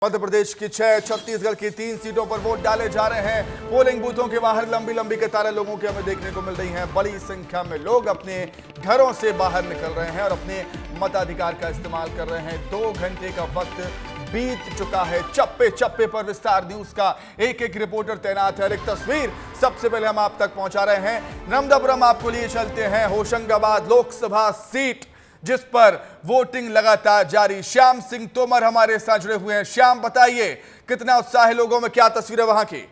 मध्य प्रदेश की 6, छत्तीसगढ़ की 3 सीटों पर वोट डाले जा रहे हैं। पोलिंग बूथों के बाहर लंबी लंबी कतारें लोगों की हमें देखने को मिल रही हैं। बड़ी संख्या में लोग अपने घरों से बाहर निकल रहे हैं और अपने मताधिकार का इस्तेमाल कर रहे हैं। 2 घंटे का वक्त बीत चुका है। चप्पे चप्पे पर विस्तार न्यूज का एक एक रिपोर्टर तैनात है। एक तस्वीर सबसे पहले हम आप तक पहुंचा रहे हैं। नर्मदापुरम आपको लिए चलते हैं। होशंगाबाद लोकसभा सीट जिस पर वोटिंग लगातार जारी। श्याम सिंह तोमर हमारे साथ जुड़े हुए हैं। श्याम, बताइए कितना उत्साह है लोगों में, क्या तस्वीर है वहां की?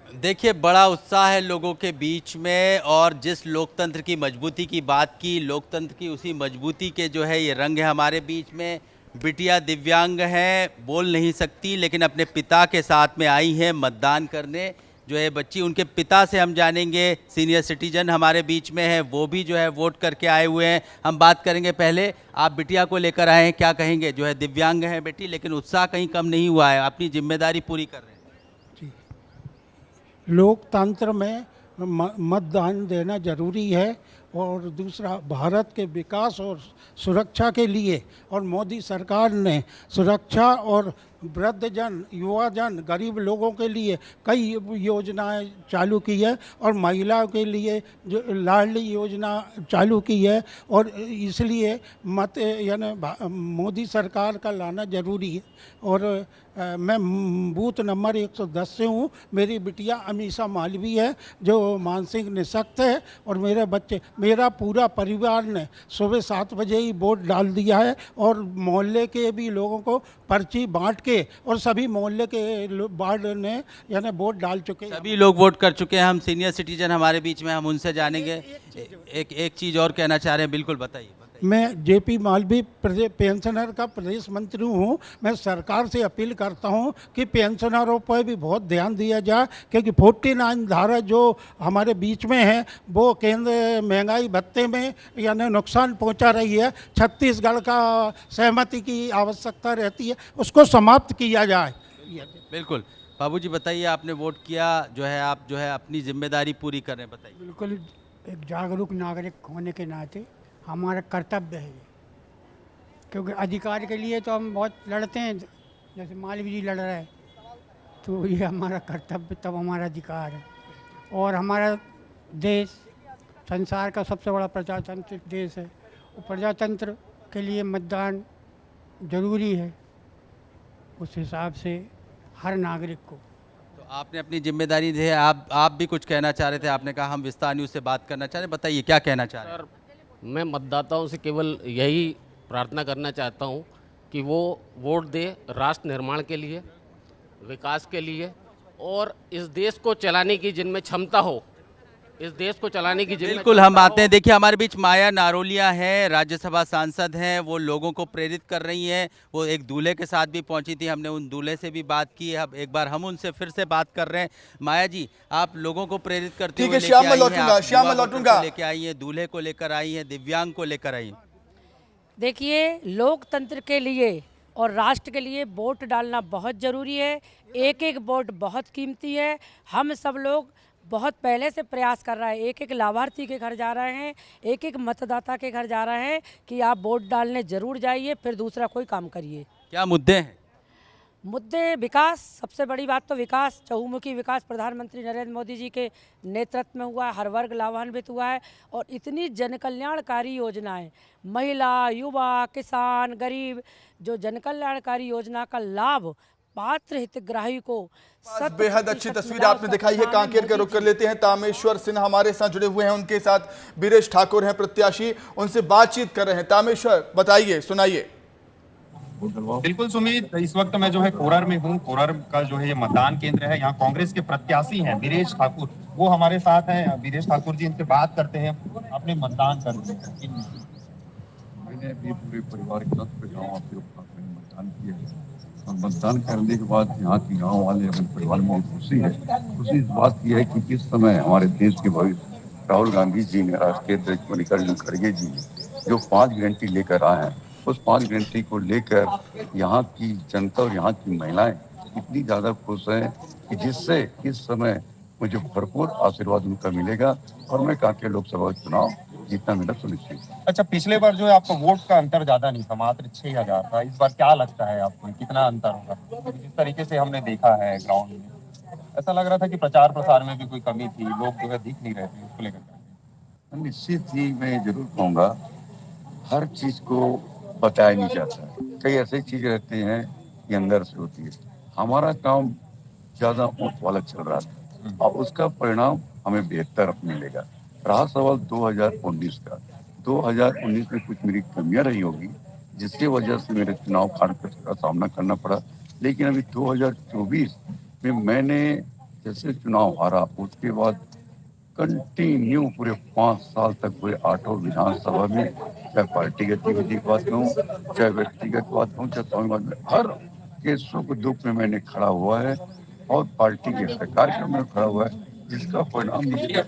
देखिए, बड़ा उत्साह है लोगों के बीच में। और जिस लोकतंत्र की मजबूती की बात की, लोकतंत्र की उसी मजबूती के जो है ये रंग है हमारे बीच में। बिटिया दिव्यांग हैं, बोल नहीं सकती, लेकिन अपने पिता के साथ में आई हैं मतदान करने। जो है बच्ची, उनके पिता से हम जानेंगे। सीनियर सिटीजन हमारे बीच में है, वो भी जो है वोट करके आए हुए हैं। हम बात करेंगे। पहले आप बिटिया को लेकर आए हैं, क्या कहेंगे? जो है दिव्यांग है बेटी, लेकिन उत्साह कहीं कम नहीं हुआ है, अपनी जिम्मेदारी पूरी कर रहे हैं। लोकतंत्र में मतदान देना जरूरी है। और दूसरा, भारत के विकास और सुरक्षा के लिए और मोदी सरकार ने सुरक्षा और वृद्धजन, युवाजन, गरीब लोगों के लिए कई योजनाएं चालू की है और महिलाओं के लिए जो लाडली योजना चालू की है। और इसलिए मत यानी मोदी सरकार का लाना जरूरी है। और मैं बूथ नंबर 110 से हूँ। मेरी बिटिया अमीषा मालवी है जो मानसिक निःशक्त है। और मेरे बच्चे, मेरा पूरा परिवार ने सुबह 7 बजे ही वोट डाल दिया है। और मोहल्ले के भी लोगों को पर्ची बांट के, और सभी मोहल्ले के वार्ड ने यानी वोट डाल चुके हैं। सभी लोग वोट कर चुके हैं। हम सीनियर सिटीजन हमारे बीच में, हम उनसे जानेंगे। एक चीज़ और कहना चाह रहे हैं, बिल्कुल बताइए। मैं जेपी मालवी पेंशनर का प्रदेश मंत्री हूँ। मैं सरकार से अपील करता हूँ कि पेंशनरों पर भी बहुत ध्यान दिया जाए, क्योंकि 49 धारा जो हमारे बीच में है वो केंद्र महंगाई भत्ते में यानी नुकसान पहुँचा रही है। छत्तीसगढ़ का सहमति की आवश्यकता रहती है, उसको समाप्त किया जाए। बिल्कुल। बाबूजी बताइए, आपने वोट किया, जो है आप जो है अपनी जिम्मेदारी पूरी कर रहे हैं, बताइए। बिल्कुल, एक जागरूक नागरिक होने के नाते हमारा कर्तव्य है ये। क्योंकि अधिकार के लिए तो हम बहुत लड़ते हैं, जैसे मालवी जी लड़ रहे हैं, तो ये हमारा कर्तव्य, तब हमारा अधिकार है। और हमारा देश संसार का सबसे बड़ा प्रजातांत्रिक देश है। और प्रजातंत्र के लिए मतदान जरूरी है। उस हिसाब से हर नागरिक को। तो आपने अपनी जिम्मेदारी दी है। आप भी कुछ कहना चाह रहे थे, आपने कहा हम विस्तार न्यूज़ से बात करना चाह रहे हैं, बताइए क्या कहना चाह रहे हैं? मैं मतदाताओं से केवल यही प्रार्थना करना चाहता हूं कि वो वोट दे राष्ट्र निर्माण के लिए, विकास के लिए, और इस देश को चलाने की जिनमें क्षमता हो, इस देश को चलाने की जिनमें बिल्कुल। हम आते हैं। देखिए, हमारे बीच माया नारोलिया हैं, राज्यसभा सांसद हैं। वो लोगों को प्रेरित कर रही हैं। वो एक दूल्हे के साथ भी पहुंची थी, हमने उन दूल्हे से भी बात की। अब एक बार हम उनसे फिर से बात कर रहे हैं। माया जी, आप लोगों को प्रेरित करते हुए श्याम मैं लौटूंगा। लेके आई हैं, दूल्हे को लेकर आई हैं, दिव्यांग को लेकर आई हैं। देखिए, लोकतंत्र के लिए और राष्ट्र के लिए वोट डालना बहुत ज़रूरी है। एक एक वोट बहुत कीमती है। हम सब लोग बहुत पहले से प्रयास कर रहे हैं, एक एक लाभार्थी के घर जा रहे हैं, एक एक मतदाता के घर जा रहे हैं कि आप वोट डालने ज़रूर जाइए, फिर दूसरा कोई काम करिए। क्या मुद्दे हैं? मुद्दे विकास, सबसे बड़ी बात तो विकास, चहुमुखी विकास प्रधानमंत्री नरेंद्र मोदी जी के नेतृत्व में हुआ है। हर वर्ग लाभान्वित हुआ है। और इतनी जनकल्याणकारी योजनाएं, महिला, युवा, किसान, गरीब, जो जनकल्याणकारी योजना का लाभ पात्र हितग्राही को बेहद अच्छी तस्वीर आपने दिखाई है। कांकेर का रुख कर लेते हैं। तामेश्वर सिन्हा हमारे साथ जुड़े हुए हैं, उनके साथ वीरेश ठाकुर हैं प्रत्याशी, उनसे बातचीत कर रहे हैं। तामेश्वर, बताइए, सुनाइए। बिल्कुल सुमित, इस वक्त मैं जो है कोरर में हूँ। कोरर का जो है ये मतदान केंद्र है। यहाँ कांग्रेस के प्रत्याशी हैं वीरेश ठाकुर, वो हमारे साथ हैं। वीरेश ठाकुर जी, इनसे बात करते हैं। अपने मतदान करते हैं। मैंने अभी पूरे परिवार के साथ गाँव आपके मतदान किया है। और मतदान करने के बाद यहाँ के गाँव वाले अपने परिवार में खुशी है। खुशी इस बात की है कि किस समय हमारे देश के भविष्य राहुल गांधी जी ने, राष्ट्रीय अध्यक्ष मल्लिकार्जुन खड़गे जी जो 5 गारंटी लेकर आए हैं, उस 5 गारंटी को लेकर यहाँ की जनता और यहाँ की महिलाएं इतनी ज्यादा खुश हैं कि जिससे इस समय मुझे भरपूर आशीर्वाद उनका मिलेगा। और मैं कांकेर लोकसभा चुनाव जीतना मेरा सुनिश्चित है। अच्छा, पिछले बार जो है आपका वोट का अंतर ज्यादा नहीं था, मात्र 6,000 था। इस बार क्या लगता है आपको, कितना अंतर होगा? क्योंकि जिस तरीके से हमने देखा है ग्राउंड में, ऐसा लग रहा था कि प्रचार प्रसार में भी कोई कमी थी, लोग जो है दिख नहीं रहे थे, उसको लेकर। निश्चित ही मैं जरूर कहूँगा, हर चीज को बताया नहीं जाता है। कई ऐसी चीजें रहती हैं कि अंदर से होती है। हमारा काम ज्यादा ऊंच वाला चल रहा था और उसका परिणाम हमें बेहतर मिलेगा। रहा सवाल 2019 का, 2019 में कुछ मेरी कमियां रही होगी जिसकी वजह से मेरे चुनाव खर्च का सामना करना पड़ा। लेकिन अभी 2024 में मैंने जैसे चुनाव हारा, उसके बाद कंटिन्यू पूरे 5 साल तक पूरे 8 विधानसभा में, चाहे पार्टी गतिविधि की बात कहूँ, चाहे व्यक्तिगत बात कहूँ, चाहे स्वाभिमान में, हर केसों को दुख में मैंने खड़ा हुआ है और पार्टी के कार्यक्रम में खड़ा हुआ है, जिसका परिणाम मुझे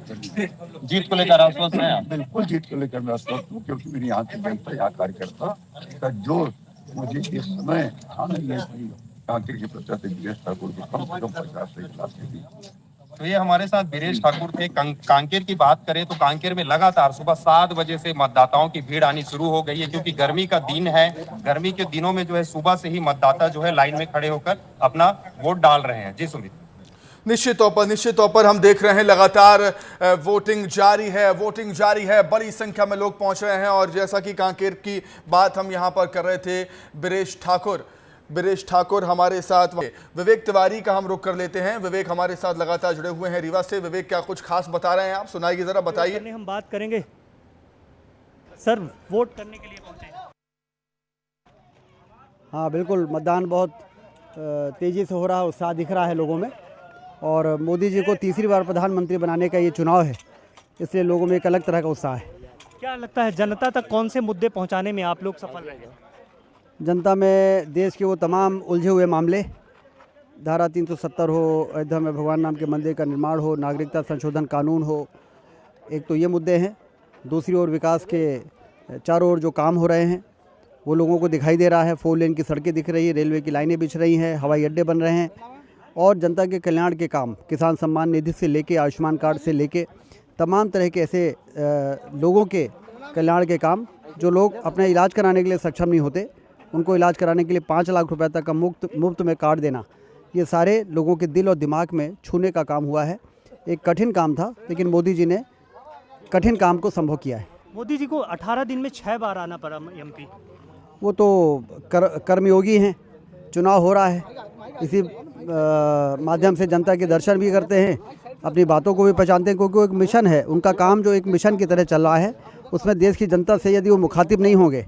जीत को लेकर आश्वस्त हैं आप? बिल्कुल जीत को लेकर मैं आश्वस्त हूँ, क्योंकि मेरी यहाँ की जनता, यहाँ कार्यकर्ता का जोर मुझे इस समय ठान है कि कांकेर के प्रत्याशी वीरेश ठाकुर को कम से कम 50 से 1 दी। तो ये हमारे साथ वीरेश ठाकुर थे। कांकेर की बात करें तो कांकेर में लगातार सुबह 7 बजे से मतदाताओं की भीड़ आनी शुरू हो गई है, क्योंकि गर्मी का दिन है। गर्मी के दिनों में जो है सुबह से ही मतदाता जो है लाइन में खड़े होकर अपना वोट डाल रहे हैं। जी सुमित। निश्चित तौर पर हम देख रहे हैं लगातार वोटिंग जारी है, बड़ी संख्या में लोग पहुंच रहे हैं। और जैसा कि कांकेर की बात हम यहां पर कर रहे थे, वीरेश ठाकुर हमारे साथ, विवेक तिवारी का हम रुख कर लेते हैं। विवेक हमारे साथ लगातार जुड़े हुए हैं रीवा से। विवेक, क्या कुछ खास बता रहे हैं आप, सुनाइए जरा, बताइए। हम बात करेंगे सर, वोट करने के लिए पहुंचे। हाँ बिल्कुल, मतदान बहुत तेज़ी से हो रहा है, उत्साह दिख रहा है लोगों में। और मोदी जी को तीसरी बार प्रधानमंत्री बनाने का ये चुनाव है, इसलिए लोगों में एक अलग तरह का उत्साह है। क्या लगता है जनता तक कौन से मुद्दे पहुंचाने में आप लोग सफल रहे हैं? जनता में देश के वो तमाम उलझे हुए मामले, धारा 370 हो, अयोध्या में भगवान राम के मंदिर का निर्माण हो, नागरिकता संशोधन कानून हो, एक तो ये मुद्दे हैं। दूसरी ओर विकास के चारों ओर जो काम हो रहे हैं वो लोगों को दिखाई दे रहा है। 4 लेन की सड़कें दिख रही है, रेलवे की लाइनें बिछ रही हैं, हवाई अड्डे बन रहे हैं। और जनता के कल्याण के काम, किसान सम्मान निधि से लेके आयुष्मान कार्ड से लेके तमाम तरह के ऐसे लोगों के कल्याण के काम, जो लोग अपना इलाज कराने के लिए सक्षम नहीं होते, उनको इलाज कराने के लिए 5 लाख रुपए तक का मुफ्त में कार्ड देना, ये सारे लोगों के दिल और दिमाग में छूने का काम हुआ है। एक कठिन काम था, लेकिन मोदी जी ने कठिन काम को संभव किया है। मोदी जी को 18 दिन में 6 बार आना पड़ा एमपी। वो तो कर्मयोगी हैं, चुनाव हो रहा है, इसी माध्यम से जनता के दर्शन भी करते हैं, अपनी बातों को भी पहचानते हैं, क्योंकि वो एक मिशन है। उनका काम जो एक मिशन की तरह चल रहा है, उसमें देश की जनता से यदि वो मुखातिब नहीं होंगे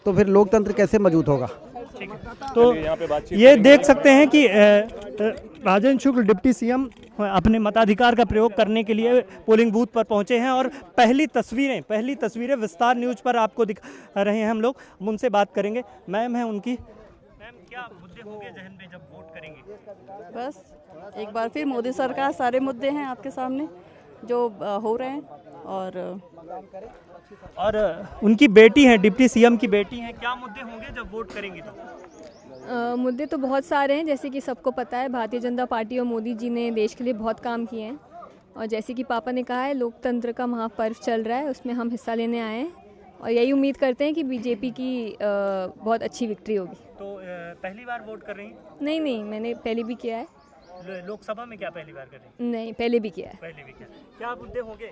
तो फिर लोकतंत्र कैसे मजबूत होगा। तो ये देख सकते हैं कि राजेंद्र शुक्ल डिप्टी सीएम अपने मताधिकार का प्रयोग करने के लिए पोलिंग बूथ पर पहुंचे हैं। और पहली तस्वीरें विस्तार न्यूज़ पर आपको दिखा रहे हैं हम लोग। उनसे बात करेंगे। मैम है उनकी। मैम, क्या मुद्दे होंगे जहन में जब वोट करेंगे? बस एक बार फिर मोदी सरकार, सारे मुद्दे हैं आपके सामने जो हो रहे हैं। और उनकी बेटी हैं, डिप्टी सीएम की बेटी हैं, क्या मुद्दे होंगे जब वोट करेंगी तो? मुद्दे तो बहुत सारे हैं, जैसे कि सबको पता है भारतीय जनता पार्टी और मोदी जी ने देश के लिए बहुत काम किए हैं। और जैसे कि पापा ने कहा है, लोकतंत्र का महापर्व चल रहा है, उसमें हम हिस्सा लेने आए हैं और यही उम्मीद करते हैं कि बीजेपी की बहुत अच्छी विक्ट्री होगी। तो पहली बार वोट कर रही हैं? नहीं, मैंने पहले भी किया है। लोकसभा में क्या पहली बार कर रही हैं? नहीं, पहले भी किया है। क्या मुद्दे होंगे?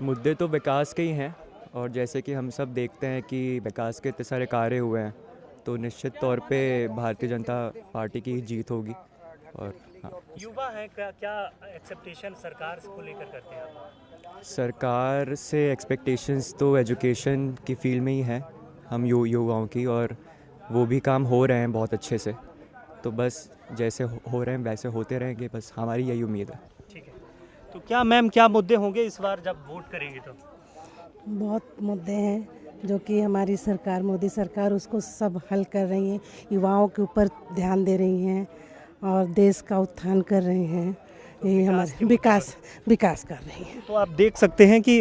मुद्दे तो विकास के ही हैं, और जैसे कि हम सब देखते हैं कि विकास के इतने सारे कार्य हुए हैं, तो निश्चित तौर पे भारतीय जनता पार्टी की जीत होगी। और हाँ, युवा है, क्या एक्सपेक्टेशन सरकार को लेकर करते हैं आप? सरकार से एक्सपेक्टेशंस तो एजुकेशन की फील्ड में ही है हम युवाओं की, और वो भी काम हो रहे हैं बहुत अच्छे से। तो बस जैसे हो रहे हैं वैसे होते रहेंगे, बस हमारी यही उम्मीद है। ठीक है, तो क्या मैम, क्या मुद्दे होंगे इस बार जब वोट करेंगे तो? बहुत मुद्दे हैं जो कि हमारी सरकार, मोदी सरकार, उसको सब हल कर रही हैं। युवाओं के ऊपर ध्यान दे रही हैं और देश का उत्थान कर रही हैं। ये हमारे विकास कर रही हैं। तो आप देख सकते हैं कि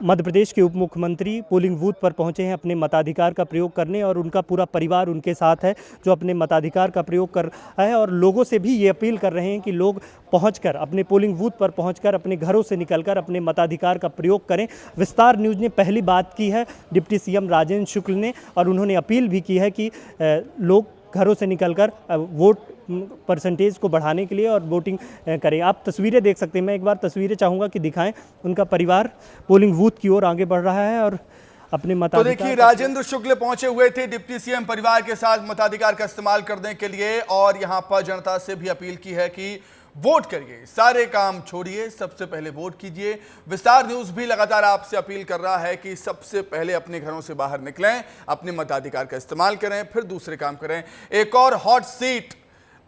मध्य प्रदेश के उप मुख्यमंत्री पोलिंग बूथ पर पहुंचे हैं अपने मताधिकार का प्रयोग करने, और उनका पूरा परिवार उनके साथ है जो अपने मताधिकार का प्रयोग कर रहा है। और लोगों से भी ये अपील कर रहे हैं कि लोग पहुंचकर, अपने पोलिंग बूथ पर पहुंचकर, अपने घरों से निकलकर अपने मताधिकार का प्रयोग करें। विस्तार न्यूज़ ने पहली बात की है डिप्टी सीएम राजेंद्र शुक्ल ने, और उन्होंने अपील भी की है कि लोग घरों से निकलकर वोट परसेंटेज को बढ़ाने के लिए और वोटिंग करें। आप तस्वीरें देख सकते हैं, मैं एक बार तस्वीरें चाहूँगा कि दिखाएं। उनका परिवार पोलिंग बूथ की ओर आगे बढ़ रहा है और अपने मताधिकार। तो देखिए, राजेंद्र शुक्ल पहुंचे हुए थे डिप्टी सीएम परिवार के साथ मताधिकार का इस्तेमाल करने के लिए, और यहां पर जनता से भी अपील की है कि वोट करिए, सारे काम छोड़िए, सबसे पहले वोट कीजिए। विस्तार न्यूज़ भी लगातार आपसे अपील कर रहा है कि सबसे पहले अपने घरों से बाहर निकलें, अपने मताधिकार का इस्तेमाल करें, फिर दूसरे काम करें। एक और हॉट सीट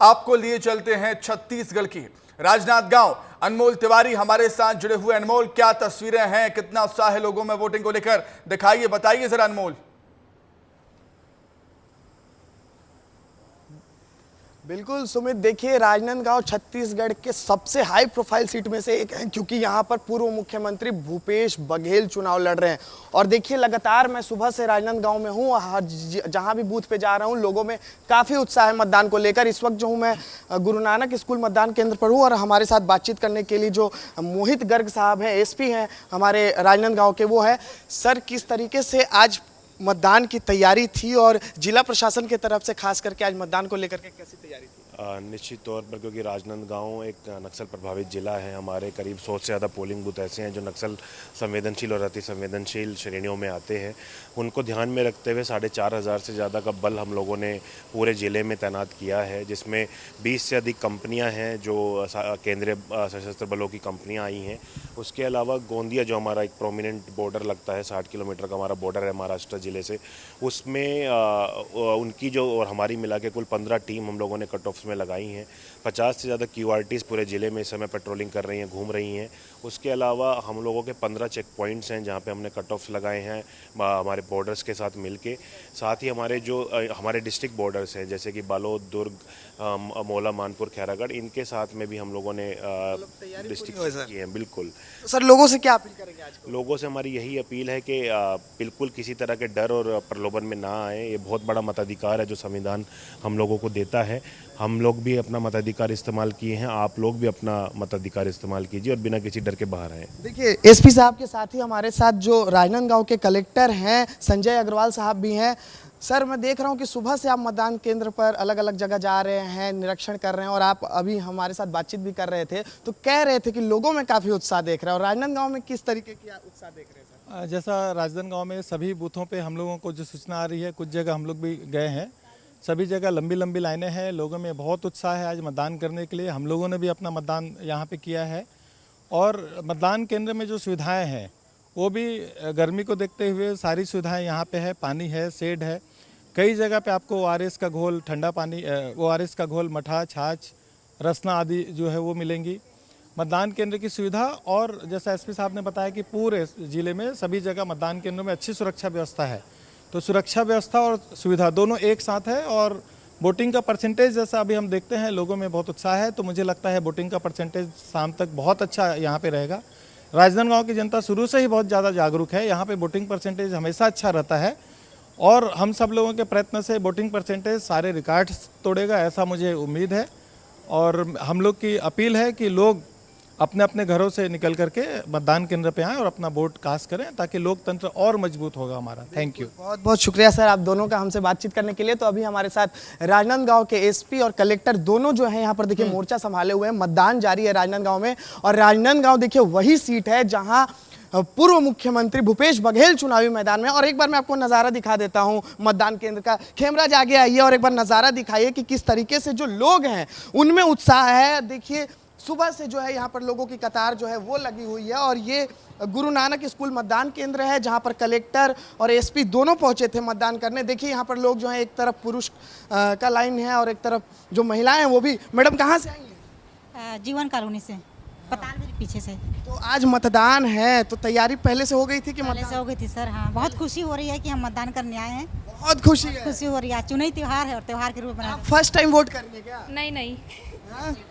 आपको लिए चलते हैं छत्तीसगढ़ की राजनांदगांव। अनमोल तिवारी हमारे साथ जुड़े हुए। अनमोल, क्या तस्वीरें हैं, कितना उत्साह है लोगों में वोटिंग को लेकर, दिखाइए, बताइए जरा अनमोल। बिल्कुल सुमित, देखिए राजनांदगांव छत्तीसगढ़ के सबसे हाई प्रोफाइल सीट में से एक है, क्योंकि यहाँ पर पूर्व मुख्यमंत्री भूपेश बघेल चुनाव लड़ रहे हैं। और देखिए, लगातार मैं सुबह से राजनांदगांव में हूँ, जहाँ भी बूथ पे जा रहा हूँ लोगों में काफ़ी उत्साह है मतदान को लेकर। इस वक्त जो हूँ मैं गुरु नानक स्कूल मतदान केंद्र पर हूँ, और हमारे साथ बातचीत करने के लिए जो मोहित गर्ग साहब हैं, एसपी हैं हमारे राजनांदगांव के, वो है। सर, किस तरीके से आज मतदान की तैयारी थी, और जिला प्रशासन की तरफ से खास करके आज मतदान को लेकर के कैसी तैयारी थी? निश्चित तौर पर, क्योंकि राजनांदगांव एक नक्सल प्रभावित जिला है, हमारे करीब 100 से ज़्यादा पोलिंग बूथ ऐसे हैं जो नक्सल संवेदनशील और अति संवेदनशील श्रेणियों में आते हैं। उनको ध्यान में रखते हुए 4,500 से ज़्यादा का बल हम लोगों ने पूरे ज़िले में तैनात किया है, जिसमें 20 से अधिक कंपनियां हैं जो केंद्रीय सशस्त्र बलों की कंपनियां आई हैं। उसके अलावा गोंदिया, जो हमारा एक प्रोमिनेंट बॉर्डर लगता है, 60 किलोमीटर का हमारा बॉर्डर है महाराष्ट्र ज़िले से, उसमें उनकी जो और हमारी मिला के कुल 15 टीम हम लोगों ने कट ऑफ्स में लगाई हैं। 50 से ज़्यादा QRTs पूरे ज़िले में इस समय पेट्रोलिंग कर रही हैं, घूम रही हैं। उसके अलावा हम लोगों के 15 चेक पॉइंट्स हैं जहाँ पे हमने कट ऑफ्स लगाए हैं हमारे बॉर्डर्स के साथ मिलके। साथ ही हमारे जो हमारे डिस्ट्रिक्ट बॉर्डर्स हैं, जैसे कि बालोद, दुर्ग, मोला, मानपुर, खैरागढ़, इनके साथ में भी हम लोगों ने डिस्ट्रिक्ट किए हैं। बिल्कुल सर, लोगों से क्या अपील करेंगे आज? लोगों से हमारी यही अपील है कि बिल्कुल किसी तरह के डर और प्रलोभन में ना आए। ये बहुत बड़ा मताधिकार है जो संविधान हम लोगों को देता है। हम लोग भी अपना मताधिकार इस्तेमाल किए हैं, आप लोग भी अपना मताधिकार इस्तेमाल कीजिए और बिना किसी डर के बाहर आए। देखिए, एसपी साहब के साथ ही हमारे साथ जो राजनांदगांव के कलेक्टर हैं संजय अग्रवाल साहब भी हैं। सर, मैं देख रहा हूं कि सुबह से आप मतदान केंद्र पर अलग अलग जगह जा रहे हैं, निरीक्षण कर रहे हैं, और आप अभी हमारे साथ बातचीत भी कर रहे थे, तो कह रहे थे कि लोगों में काफ़ी उत्साह देख रहे हैं। और राजनांदगांव में किस तरीके की उत्साह देख रहे हैं सर? जैसा राजनांदगांव में सभी बूथों पे हम लोगों को जो सूचना आ रही है, कुछ जगह हम लोग भी गए हैं, सभी जगह लंबी लंबी लाइनें हैं, लोगों में बहुत उत्साह है आज मतदान करने के लिए। हम लोगों ने भी अपना मतदान यहाँ पे किया है, और मतदान केंद्र में जो सुविधाएं हैं वो भी गर्मी को देखते हुए सारी सुविधाएं यहाँ पे है। पानी है, शेड है, कई जगह पे आपको ORS का घोल, ठंडा पानी, ORS का घोल, मठा, छाछ, रसना आदि जो है वो मिलेंगी। मतदान केंद्र की सुविधा, और जैसा एसपी साहब ने बताया कि पूरे ज़िले में सभी जगह मतदान केंद्रों में अच्छी सुरक्षा व्यवस्था है। तो सुरक्षा व्यवस्था और सुविधा दोनों एक साथ है। और वोटिंग का परसेंटेज जैसा अभी हम देखते हैं लोगों में बहुत उत्साह है, तो मुझे लगता है वोटिंग का परसेंटेज शाम तक बहुत अच्छा यहाँ पे रहेगा। राजनांदगांव की जनता शुरू से ही बहुत ज़्यादा जागरूक है, यहाँ पे वोटिंग परसेंटेज हमेशा अच्छा रहता है, और हम सब लोगों के प्रयत्न से वोटिंग परसेंटेज सारे रिकॉर्ड्स तोड़ेगा, ऐसा मुझे उम्मीद है। और हम लोग की अपील है कि लोग अपने अपने घरों से निकल करके मतदान केंद्र पे आएँ और अपना वोट कास्ट करें, ताकि लोकतंत्र और मजबूत होगा हमारा। Thank you. बहुत बहुत शुक्रिया सर आप दोनों का हमसे बातचीत करने के लिए। तो अभी हमारे साथ राजनांदगांव के एसपी और कलेक्टर दोनों जो हैं यहाँ पर देखिए मोर्चा संभाले हुए हैं। मतदान जारी है राजनांदगांव में, और राजनांदगांव देखिए वही सीट है जहाँ पूर्व मुख्यमंत्री भूपेश बघेल चुनावी मैदान में। और एक बार मैं आपको नज़ारा दिखा देता हूं मतदान केंद्र का। खेमराज आगे आइए और एक बार नज़ारा दिखाइए कि किस तरीके से जो लोग हैं उनमें उत्साह है। देखिए, सुबह से जो है यहाँ पर लोगों की कतार जो है वो लगी हुई है, और ये गुरु नानक स्कूल मतदान केंद्र है जहाँ पर कलेक्टर और एसपी दोनों पहुँचे थे मतदान करने। देखिए, यहाँ पर लोग जो है, एक तरफ पुरुष का लाइन है और एक तरफ जो महिलाएं हैं वो भी। मैडम कहाँ से आई हैं? जीवन कॉलोनी से, पतालगढ़ पीछे से। तो आज मतदान है, तो तैयारी पहले से हो गई थी कि पहले से हो गई थी सर? हाँ, बहुत खुशी हो रही है कि हम मतदान करने आए हैं। बहुत खुशी है? खुशी हो रही है, चुनावी त्यौहार है और त्यौहार के रूप में। फर्स्ट टाइम वोट करेंगे क्या? नहीं,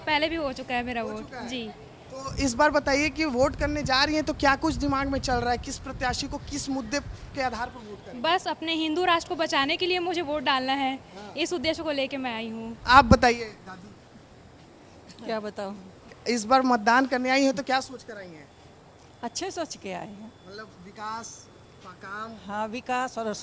पहले भी हो चुका है मेरा वोट जी। तो तो इस बार बताइए कि वोट करने जा रही हैं तो क्या कुछ दिमाग में चल रहा है, किस प्रत्याशी को किस मुद्दे के आधार पर वोट करें? बस अपने हिंदू राष्ट्र को बचाने के लिए मुझे वोट डालना है। इस उद्देश्य को लेके मैं आई हूँ। आप बताइए दादी, क्या बताऊँ? इस बार मतदान करने आई हैं तो क्या सोच कर आई हैं? अच्छे सोच के आए हैं। मतलब विकास का काम। हाँ, विकास और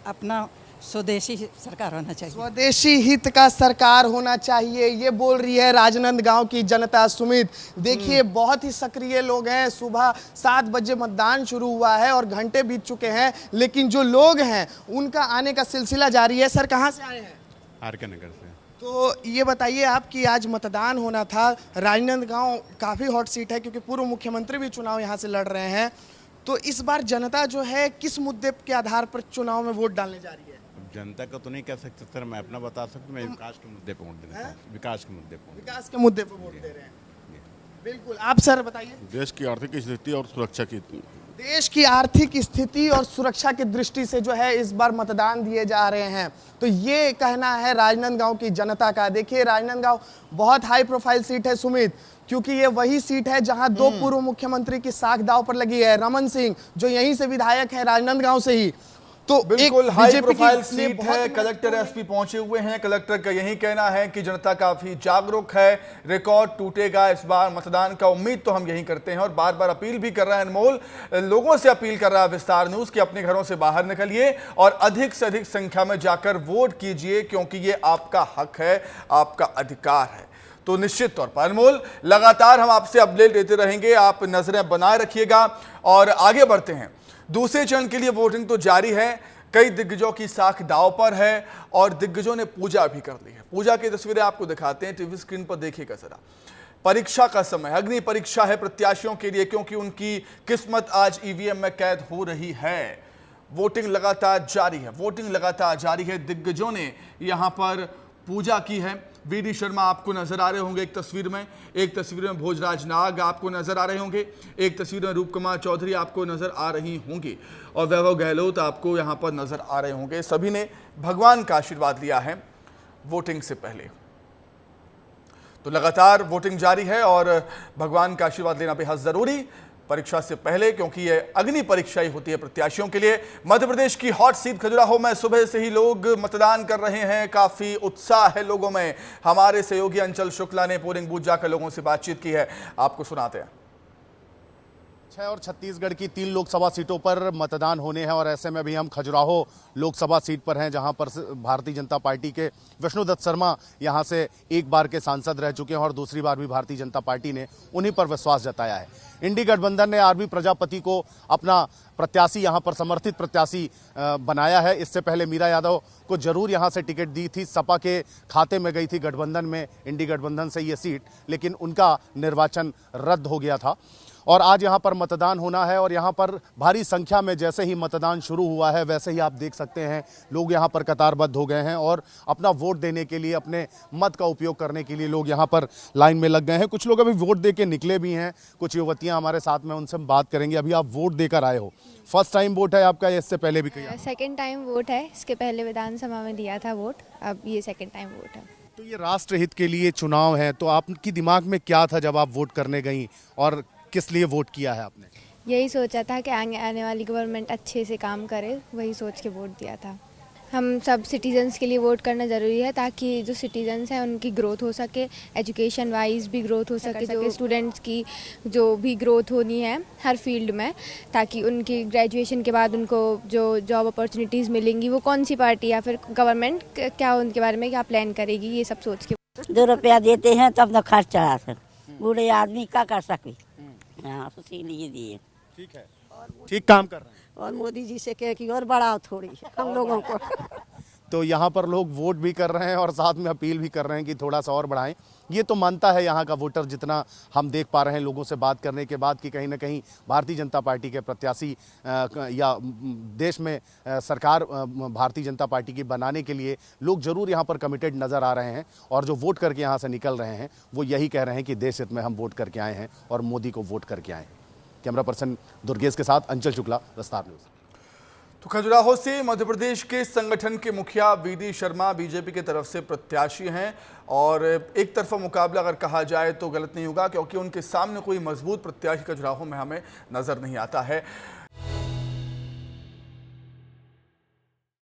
अपना स्वदेशी सरकार होना चाहिए। स्वदेशी हित का सरकार होना चाहिए, ये बोल रही है राजनांदगांव की जनता। सुमित, देखिए बहुत ही सक्रिय लोग हैं। सुबह 7 बजे मतदान शुरू हुआ है और घंटे बीत चुके हैं, लेकिन जो लोग हैं उनका आने का सिलसिला जारी है। सर, कहाँ से आए हैं? आर.के. नगर से। तो ये बताइए आप कि आज मतदान होना था। राजनांदगांव काफ़ी हॉट सीट है क्योंकि पूर्व मुख्यमंत्री भी चुनाव यहाँ से लड़ रहे हैं। तो इस बार जनता जो है किस मुद्दे के आधार पर चुनाव में वोट डालने जा रही है? जनता का तो नहीं कह सकते सर, मैं अपना बता सकता हूँ। मैं विकास के मुद्दे पर वोट देना चाहता हूँ। विकास के मुद्दे पर। विकास के मुद्दे पर वोट दे रहे हैं। बिल्कुल। आप सर बताइए। देश की आर्थिक स्थिति और सुरक्षा की देश की आर्थिक स्थिति और सुरक्षा की दृष्टि से जो है इस बार मतदान दिए जा रहे हैं, तो ये कहना है राजनांदगांव की जनता का। देखिए राजनांदगांव बहुत हाई प्रोफाइल सीट है सुमित, क्योंकि ये वही सीट है जहां 2 पूर्व मुख्यमंत्री की साख दांव पर लगी है। रमन सिंह जो यहीं से विधायक है राजनांदगांव से ही, तो बिल्कुल हाई प्रोफाइल सीट है। कलेक्टर एसपी पहुंचे हुए हैं। कलेक्टर का यही कहना है कि जनता काफी जागरूक है, रिकॉर्ड टूटेगा इस बार मतदान का, उम्मीद तो हम यही करते हैं। और बार बार अपील भी कर रहा है अनमोल, लोगों से अपील कर रहा है विस्तार न्यूज कि अपने घरों से बाहर निकलिए और अधिक से अधिक संख्या में जाकर वोट कीजिए, क्योंकि ये आपका हक है, आपका अधिकार है। तो निश्चित तौर पर अनमोल, लगातार हम आपसे अपडेट देते रहेंगे, आप नजरें बनाए रखिएगा। और आगे बढ़ते हैं, दूसरे चरण के लिए वोटिंग तो जारी है। कई दिग्गजों की साख दांव पर है और दिग्गजों ने पूजा भी कर ली है। पूजा की तस्वीरें आपको दिखाते हैं, टीवी स्क्रीन पर देखिएगा जरा। परीक्षा का समय, अग्नि परीक्षा है प्रत्याशियों के लिए, क्योंकि उनकी किस्मत आज ईवीएम में कैद हो रही है। वोटिंग लगातार जारी है, वोटिंग लगातार जारी है। दिग्गजों ने यहां पर पूजा की है। वी.डी. शर्मा आपको नजर आ रहे होंगे एक तस्वीर में भोजराज नाग आपको नजर आ रहे होंगे, एक तस्वीर में रूपकुमार चौधरी आपको नजर आ रही होंगी और वैभव गहलोत आपको यहां पर नजर आ रहे होंगे। सभी ने भगवान का आशीर्वाद लिया है वोटिंग से पहले। तो लगातार वोटिंग जारी है और भगवान का आशीर्वाद लेना बेहद जरूरी परीक्षा से पहले, क्योंकि ये अग्नि परीक्षा ही होती है प्रत्याशियों के लिए। मध्य प्रदेश की हॉट सीट खजुराहो में सुबह से ही लोग मतदान कर रहे हैं, काफी उत्साह है लोगों में। हमारे सहयोगी अंचल शुक्ला ने पोलिंग बूथ जाकर लोगों से बातचीत की है, आपको सुनाते हैं। 6 और छत्तीसगढ़ की 3 लोकसभा सीटों पर मतदान होने हैं और ऐसे में अभी हम खजुराहो लोकसभा सीट पर हैं, जहां पर भारतीय जनता पार्टी के विष्णुदत्त शर्मा यहां से एक बार के सांसद रह चुके हैं और दूसरी बार भी भारतीय जनता पार्टी ने उन्हीं पर विश्वास जताया है। इंडी गठबंधन ने आरबी प्रजापति को अपना प्रत्याशी यहां पर समर्थित प्रत्याशी बनाया है। इससे पहले मीरा यादव को जरूर यहां से टिकट दी थी, सपा के खाते में गई थी गठबंधन में, इंडी गठबंधन से ये सीट, लेकिन उनका निर्वाचन रद्द हो गया था। और आज यहाँ पर मतदान होना है और यहाँ पर भारी संख्या में जैसे ही मतदान शुरू हुआ है वैसे ही आप देख सकते हैं लोग यहाँ पर कतारबद्ध हो गए हैं और अपना वोट देने के लिए, अपने मत का उपयोग करने के लिए लोग यहाँ पर लाइन में लग गए हैं। कुछ लोग अभी वोट दे के निकले भी हैं, कुछ युवतियाँ हमारे साथ में, उनसे हम बात करेंगे। अभी आप वोट देकर आए हो, फर्स्ट टाइम वोट है आपका या इससे पहले भी किया? सेकेंड टाइम वोट है, इसके पहले विधानसभा में दिया था वोट, अब ये सेकेंड टाइम वोट है। तो ये राष्ट्रहित के लिए चुनाव है, तो आपकी दिमाग में क्या था जब आप वोट करने गई और किस लिए वोट किया है आपने? यही सोचा था कि आने वाली गवर्नमेंट अच्छे से काम करे, वही सोच के वोट दिया था। हम सब सिटीजन्स के लिए वोट करना ज़रूरी है ताकि जो सिटीजन्स हैं उनकी ग्रोथ हो सके, एजुकेशन वाइज भी ग्रोथ हो सके, जो स्टूडेंट्स की जो भी ग्रोथ होनी है हर फील्ड में, ताकि उनकी ग्रेजुएशन के बाद उनको जो जॉब अपॉर्चुनिटीज़ मिलेंगी वो कौन सी पार्टी या फिर गवर्नमेंट क्या उनके बारे में क्या प्लान करेगी, ये सब सोच के। 2 रुपया देते हैं तो अपना खर्च चढ़ा सक, बूढ़े आदमी क्या कर सके, हाँ इसीलिए दिए। ठीक है, ठीक काम कर रहे हैं। और मोदी जी से कहे कि और बढ़ाओ थोड़ी हम लोगों को। तो यहाँ पर लोग वोट भी कर रहे हैं और साथ में अपील भी कर रहे हैं कि थोड़ा सा और बढ़ाएं। ये तो मानता है यहाँ का वोटर, जितना हम देख पा रहे हैं लोगों से बात करने के बाद, कि कहीं ना कहीं भारतीय जनता पार्टी के प्रत्याशी या देश में सरकार भारतीय जनता पार्टी की बनाने के लिए लोग जरूर यहाँ पर कमिटेड नज़र आ रहे हैं और जो वोट करके यहाँ से निकल रहे हैं वो यही कह रहे हैं कि देश हित में हम वोट करके आए हैं और मोदी को वोट करके आए हैं। कैमरा पर्सन दुर्गेश के साथ अंचल शुक्ला, विस्तार न्यूज़। तो खजुराहो से मध्य प्रदेश के संगठन के मुखिया वीडी शर्मा बीजेपी की तरफ से प्रत्याशी हैं और एक तरफा मुकाबला अगर कहा जाए तो गलत नहीं होगा, क्योंकि उनके सामने कोई मजबूत प्रत्याशी खजुराहो में हमें नजर नहीं आता है।